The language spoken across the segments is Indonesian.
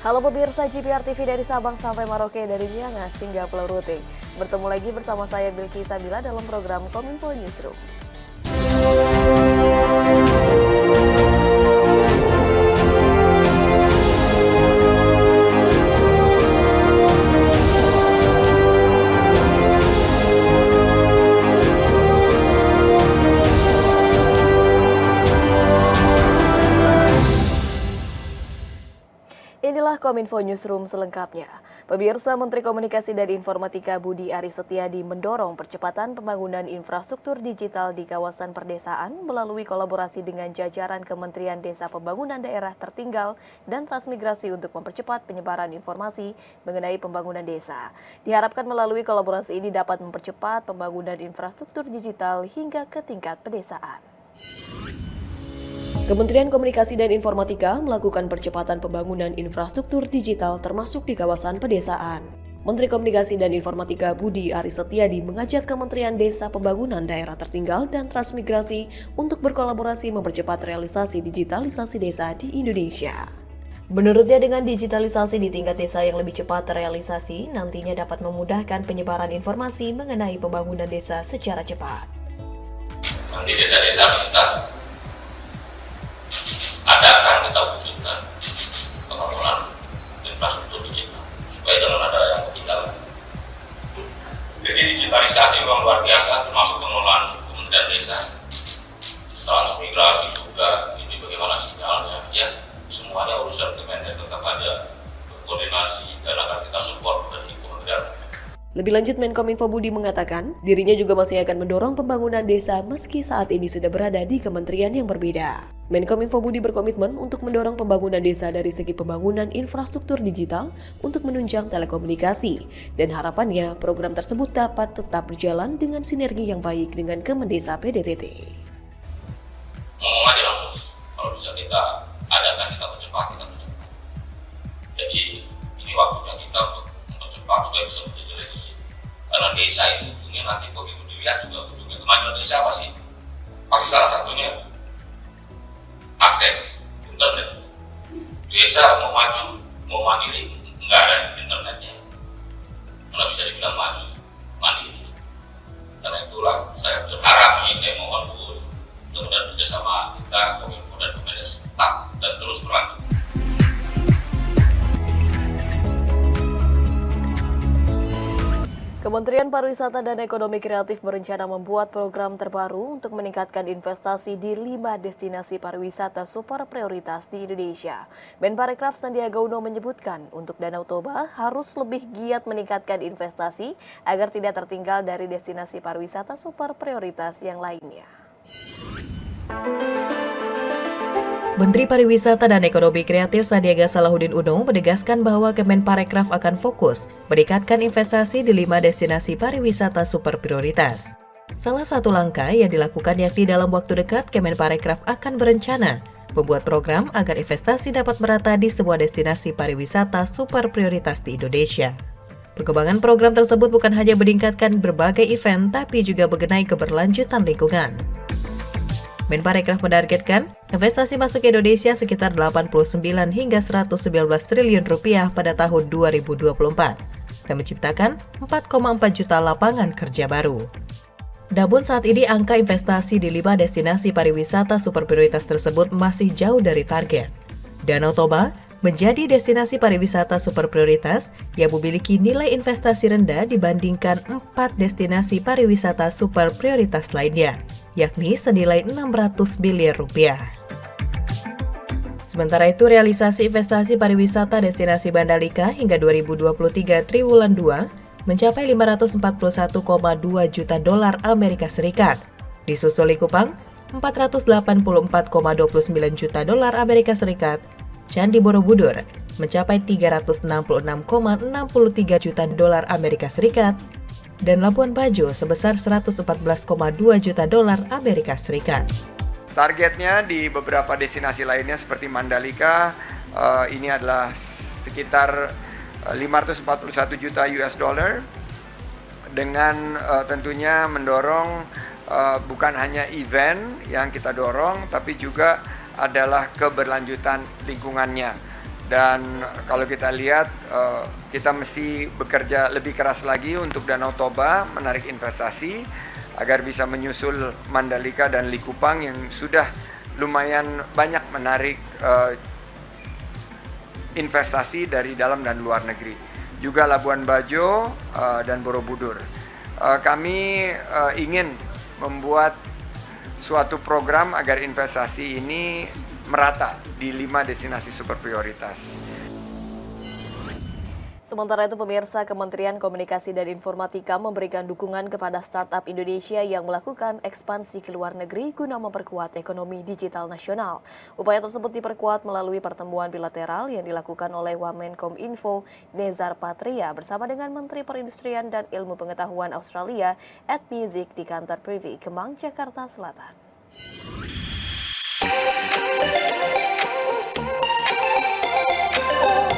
Halo pemirsa GPR TV dari Sabang sampai Merauke, dari Miangas hingga Pulau Rute. Bertemu lagi bersama saya Bilky Sabila dalam program Kominfo Newsroom. Inilah Kominfo Newsroom selengkapnya. Pemirsa, Menteri Komunikasi dan Informatika Budi Aris Setiadi mendorong percepatan pembangunan infrastruktur digital di kawasan perdesaan melalui kolaborasi dengan jajaran Kementerian Desa Pembangunan Daerah Tertinggal dan Transmigrasi untuk mempercepat penyebaran informasi mengenai pembangunan desa. Diharapkan melalui kolaborasi ini dapat mempercepat pembangunan infrastruktur digital hingga ke tingkat pedesaan. Kementerian Komunikasi dan Informatika melakukan percepatan pembangunan infrastruktur digital termasuk di kawasan pedesaan. Menteri Komunikasi dan Informatika Budi Aris Setiadi mengajak Kementerian Desa Pembangunan Daerah Tertinggal dan Transmigrasi untuk berkolaborasi mempercepat realisasi digitalisasi desa di Indonesia. Menurutnya, dengan digitalisasi di tingkat desa yang lebih cepat terrealisasi, nantinya dapat memudahkan penyebaran informasi mengenai pembangunan desa secara cepat. Nanti desa-desa kita kita wujudkan pembangunan infrastruktur digital supaya jangan ada yang ketinggalan. Jadi digitalisasi memang luar biasa, termasuk pengelolaan Kementerian Desa, transmigrasi juga. Ini bagaimana sinyalnya? Ya, semuanya urusan Kemendes tetap ada berkoordinasi dan akan kita support dari Kementerian. Lebih lanjut, Menkominfo Budi mengatakan dirinya juga masih akan mendorong pembangunan desa meski saat ini sudah berada di kementerian yang berbeda. Menkominfo Budi berkomitmen untuk mendorong pembangunan desa dari segi pembangunan infrastruktur digital untuk menunjang telekomunikasi, dan harapannya program tersebut dapat tetap berjalan dengan sinergi yang baik dengan Kemendesa PDTT. Ngomong aja langsung, kalau bisa kita adakan, kita percepat. Jadi ini waktunya kita untuk mempercepat supaya bisa menjadi revisi. Karena desa itu ujungnya nanti begitu dilihat juga ujungnya kemajuan desa apa sih? Pasti salah satunya akses internet. Desa mau maju, mau mandiri, nggak ada internetnya, nggak bisa dibilang maju, mandiri. Karena itulah saya berharap, saya mohon Gus, mudah-mudahan bekerjasama kita, Kominfo dan Kemendes tetap dan terus berlanjut. Kementerian Pariwisata dan Ekonomi Kreatif berencana membuat program terbaru untuk meningkatkan investasi di 5 destinasi pariwisata super prioritas di Indonesia. Menparekraf Sandiaga Uno menyebutkan untuk Danau Toba harus lebih giat meningkatkan investasi agar tidak tertinggal dari destinasi pariwisata super prioritas yang lainnya. Menteri Pariwisata dan Ekonomi Kreatif Sandiaga Salahuddin Uno menegaskan bahwa Kemenparekraf akan fokus meningkatkan investasi di 5 destinasi pariwisata super prioritas. Salah satu langkah yang dilakukan yakni dalam waktu dekat Kemenparekraf akan berencana membuat program agar investasi dapat merata di semua destinasi pariwisata super prioritas di Indonesia. Perkembangan program tersebut bukan hanya meningkatkan berbagai event, tapi juga mengenai keberlanjutan lingkungan. Menparekraf menargetkan investasi masuk ke Indonesia sekitar 89 hingga 119 triliun rupiah pada tahun 2024 dan menciptakan 4,4 juta lapangan kerja baru. Namun saat ini angka investasi di 5 destinasi pariwisata super prioritas tersebut masih jauh dari target. Danau Toba menjadi destinasi pariwisata super prioritas yang memiliki nilai investasi rendah dibandingkan 4 destinasi pariwisata super prioritas lainnya, yakni senilai 600 miliar rupiah. Sementara itu, realisasi investasi pariwisata destinasi Mandalika hingga 2023 triwulan 2 mencapai 541,2 juta dolar Amerika Serikat. Disusul Likupang 484,29 juta dolar Amerika Serikat. Candi Borobudur mencapai 366,63 juta dolar Amerika Serikat. Dan Labuan Bajo sebesar 114,2 juta dolar Amerika Serikat. Targetnya di beberapa destinasi lainnya seperti Mandalika ini adalah sekitar 541 juta US dollar dengan tentunya mendorong bukan hanya event yang kita dorong, tapi juga adalah keberlanjutan lingkungannya. Dan kalau kita lihat, kita mesti bekerja lebih keras lagi untuk Danau Toba menarik investasi agar bisa menyusul Mandalika dan Likupang yang sudah lumayan banyak menarik investasi dari dalam dan luar negeri. Juga Labuan Bajo dan Borobudur. Kami ingin membuat suatu program agar investasi ini merata di 5 destinasi super prioritas. Sementara itu, pemirsa, Kementerian Komunikasi dan Informatika memberikan dukungan kepada startup Indonesia yang melakukan ekspansi ke luar negeri guna memperkuat ekonomi digital nasional. Upaya tersebut diperkuat melalui pertemuan bilateral yang dilakukan oleh Wamenkominfo Nezar Patria bersama dengan Menteri Perindustrian dan Ilmu Pengetahuan Australia Ed Music di kantor Privy Kemang, Jakarta Selatan.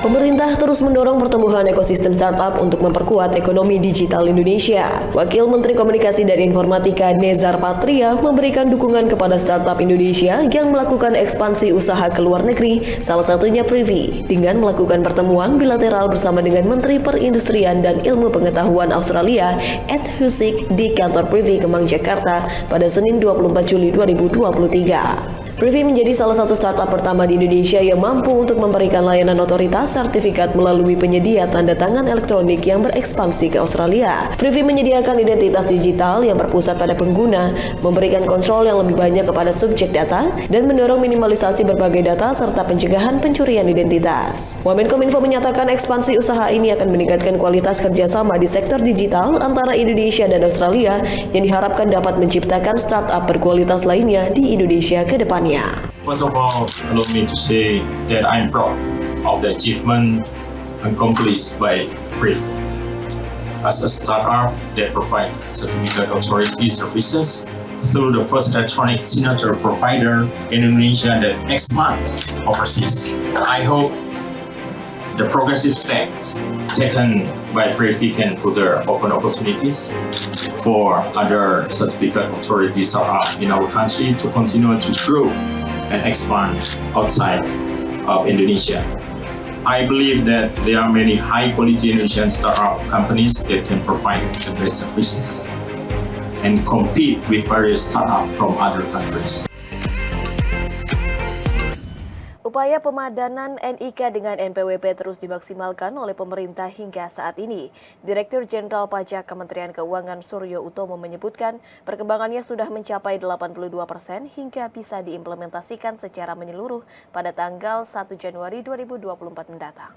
Pemerintah terus mendorong pertumbuhan ekosistem startup untuk memperkuat ekonomi digital Indonesia. Wakil Menteri Komunikasi dan Informatika Nezar Patria memberikan dukungan kepada startup Indonesia yang melakukan ekspansi usaha ke luar negeri, salah satunya Privy, dengan melakukan pertemuan bilateral bersama dengan Menteri Perindustrian dan Ilmu Pengetahuan Australia Ed Music di kantor Privy Kemang, Jakarta pada Senin 24 Juli 2023. Privy menjadi salah satu startup pertama di Indonesia yang mampu untuk memberikan layanan otoritas sertifikat melalui penyedia tanda tangan elektronik yang berekspansi ke Australia. Privy menyediakan identitas digital yang berpusat pada pengguna, memberikan kontrol yang lebih banyak kepada subjek data, dan mendorong minimalisasi berbagai data serta pencegahan pencurian identitas. Wamenkominfo menyatakan ekspansi usaha ini akan meningkatkan kualitas kerjasama di sektor digital antara Indonesia dan Australia yang diharapkan dapat menciptakan startup berkualitas lainnya di Indonesia ke depannya. First of all, allow me to say that I'm proud of the achievement accomplished by Privy. As a startup that provides certificate authority services through the first electronic signature provider in Indonesia that expands overseas, I hope the progressive steps taken by Privy can further open opportunities for other certificate authority startups in our country to continue to grow and expand outside of Indonesia. I believe that there are many high-quality Indonesian startup companies that can provide the best services and compete with various startups from other countries. Upaya pemadanan NIK dengan NPWP terus dimaksimalkan oleh pemerintah hingga saat ini. Direktur Jenderal Pajak Kementerian Keuangan Suryo Utomo menyebutkan perkembangannya sudah mencapai 82% hingga bisa diimplementasikan secara menyeluruh pada tanggal 1 Januari 2024 mendatang.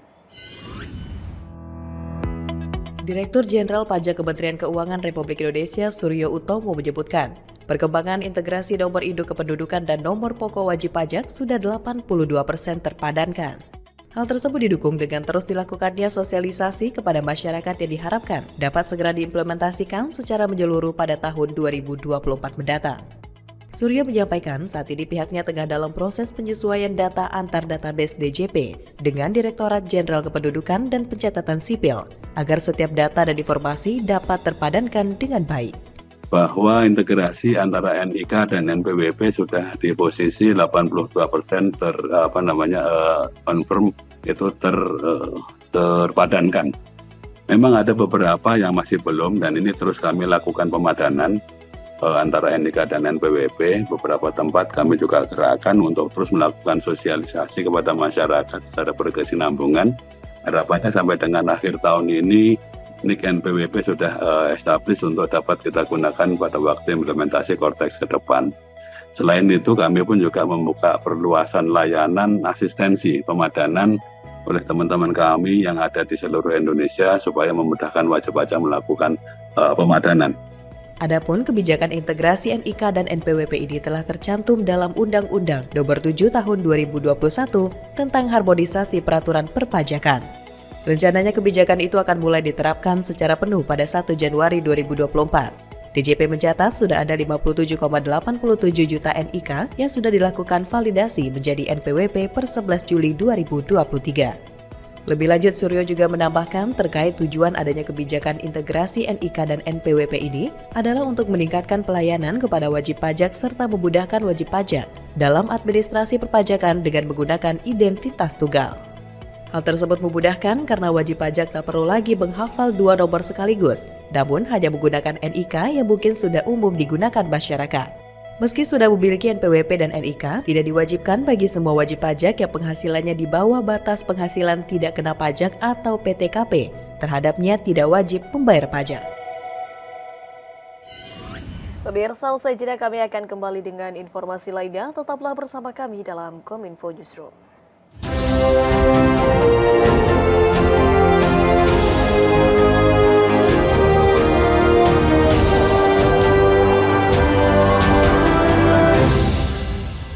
Direktur Jenderal Pajak Kementerian Keuangan Republik Indonesia Suryo Utomo menyebutkan, perkembangan integrasi nomor induk kependudukan dan nomor pokok wajib pajak sudah 82% terpadankan. Hal tersebut didukung dengan terus dilakukannya sosialisasi kepada masyarakat yang diharapkan dapat segera diimplementasikan secara menyeluruh pada tahun 2024 mendatang. Suryo menyampaikan saat ini pihaknya tengah dalam proses penyesuaian data antar database DJP dengan Direktorat Jenderal Kependudukan dan Pencatatan Sipil agar setiap data dan informasi dapat terpadankan dengan baik. Bahwa integrasi antara NIK dan NPWP sudah di posisi 82% confirm itu terpadankan. Memang ada beberapa yang masih belum dan ini terus kami lakukan pemadanan antara NIK dan NPWP. Beberapa tempat kami juga gerakan untuk terus melakukan sosialisasi kepada masyarakat secara berkesinambungan. Harapannya sampai dengan akhir tahun ini NIK NPWP sudah established untuk dapat kita gunakan pada waktu implementasi Cortex ke depan. Selain itu kami pun juga membuka perluasan layanan asistensi pemadanan oleh teman-teman kami yang ada di seluruh Indonesia supaya memudahkan wajib pajak melakukan pemadanan. Adapun kebijakan integrasi NIK dan NPWP ini telah tercantum dalam Undang-Undang Nomor 7 Tahun 2021 tentang harmonisasi peraturan perpajakan. Rencananya kebijakan itu akan mulai diterapkan secara penuh pada 1 Januari 2024. DJP mencatat sudah ada 57,87 juta NIK yang sudah dilakukan validasi menjadi NPWP per 11 Juli 2023. Lebih lanjut, Suryo juga menambahkan terkait tujuan adanya kebijakan integrasi NIK dan NPWP ini adalah untuk meningkatkan pelayanan kepada wajib pajak serta memudahkan wajib pajak dalam administrasi perpajakan dengan menggunakan identitas tunggal. Hal tersebut memudahkan karena wajib pajak tak perlu lagi menghafal 2 nomor sekaligus, namun hanya menggunakan NIK yang mungkin sudah umum digunakan masyarakat. Meski sudah memiliki NPWP dan NIK, tidak diwajibkan bagi semua wajib pajak yang penghasilannya di bawah batas penghasilan tidak kena pajak atau PTKP. Terhadapnya tidak wajib membayar pajak. Pemirsa, usai jeda kami akan kembali dengan informasi lainnya. Tetaplah bersama kami dalam Kominfo Newsroom.